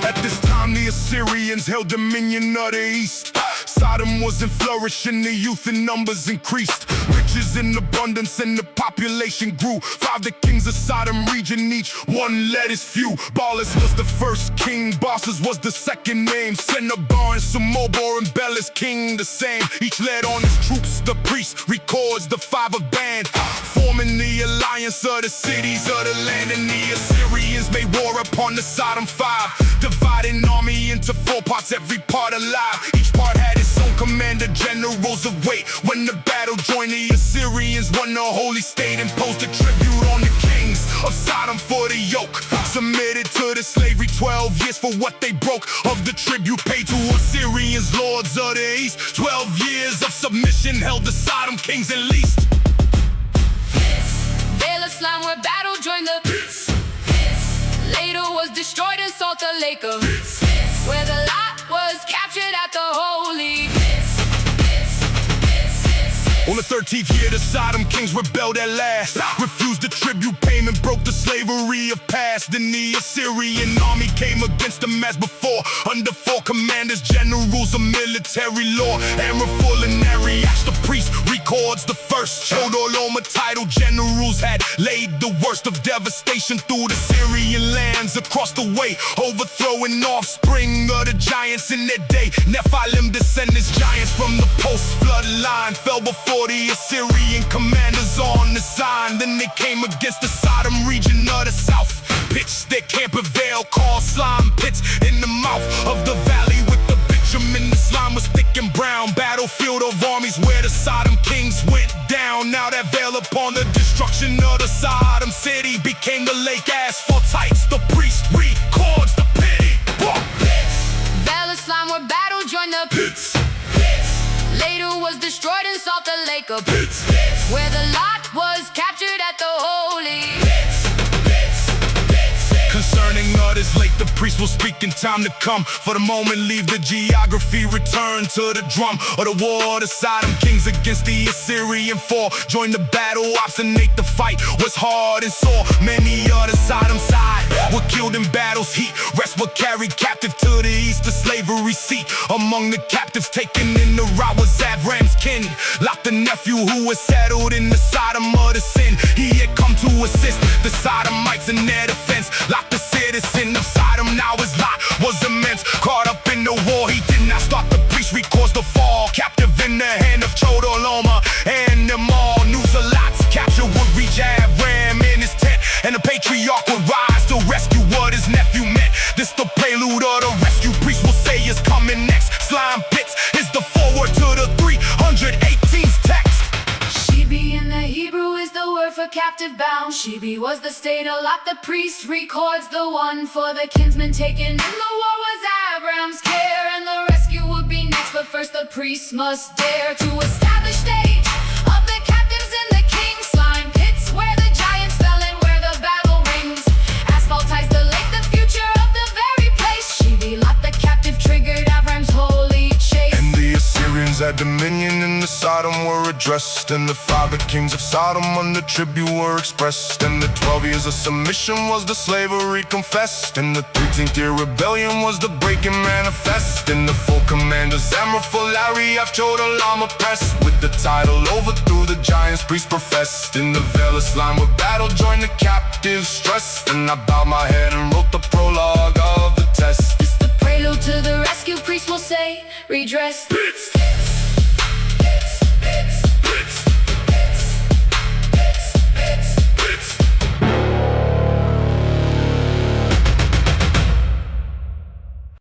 At this time, the Assyrians held dominion of the east. Sodom wasn't flourishing, the youth in numbers increased. Riches in abundance and the population grew. 5 the kings of Sodom region, each one led his few. Ballas was the first king, Barsas was the second name. Senabar and Sumobor and Bela's king the same. Each led on his troops, the priest records the 5 of band, forming the alliance of the cities of the land. And the Assyrians made war upon the Sodom 5, dividing army into 4 parts, every part alive. Each part had its own commander, generals of weight. When the battle joined, the Assyrians won the holy state, imposed a tribute on the kings of Sodom for the yoke. Submitted to the slavery 12 years for what they broke. Of the tribute paid to Assyrians, lords of the east, 12 years of submission held the Sodom kings at least. Ballas where battle joined the later was destroyed and salt the lake of where the lot was captured at the holy. On the 13th year, the Sodom kings rebelled at last, refused the tribute payment, broke the slavery of past. Then the Assyrian army came against them as before, under 4 commanders, generals of military law. Amraphel and Arioch, the priest, records the first. Chodorlaomer Tidal generals had laid the worst of devastation through the Syrian lands across the way, overthrowing offspring of the giants in their day. Nephilim descendants, giants from the post-flood line, fell before the Assyrian commanders on the sign. Then they came against the Sodom region of the south, pitched their camp at Vale, called slime pits in the mouth of the valley with the bitumen. The slime was thick and brown, battlefield of armies where the Sodom kings went down. Now that Vale, upon the destruction of the Sodom city, became the Lake Asphaltites. The priest records the pity. Bela where battle joined the Pits. later was destroyed and salt the lake of where the lot was captured at the holy. Concerning this lake, the priest will speak in time to come. For the moment, leave the geography, return to the drum of the war. The Sodom kings against the Assyrian 4 joined the battle, obstinate the fight was hard and sore. Many of the Sodom side were killed in battle's heat. Rest were carried captive to the east, the slavery seat. Among the captives taken in the rout was Abram's kin, Lot the nephew who was settled in the Sodom of the sin. He had come to assist the Sodomites in their defense. Lot the citizen of Sodom, now his lot was immense. Caught up in the war, he did not start. The priest records the fall, captive in the hand of Chodorlaomer and them all. News of Lot's capture would reach Abram in his tent, and the patriarch would rise to rescue what his nephew meant. This the prelude of the rescue, priest will say is coming next. Slime pits is the forward to the 318th text. Shebi in the Hebrew is the word for captive bound. Shebi was the state of Lot, the priest records the one for the kinsmen taken in the war was Abram's care, and the rescue would be next. But first the priest must dare to establish stage of the captives in the king's slime pits, where the giants fell and where the battle rings. Asphaltites the lake, the future of the very place. Shebi Lot the captive triggered Abram's holy chase. And the Assyrians had dominion in the Sodom were addressed, and the 5 kings of Sodom under tribute were expressed. And the 12 years of submission was the slavery confessed, and the 13th year rebellion was the breaking manifest. And the 4 commanders Amraphel, Arioch, Chodorlaomer pressed with the Tidal overthrew the giants, priest professed. In the Ballas where battle joined the captives stressed, and I bowed my head and wrote the prologue of the test. It's the prelude to the rescue, priest will say redress.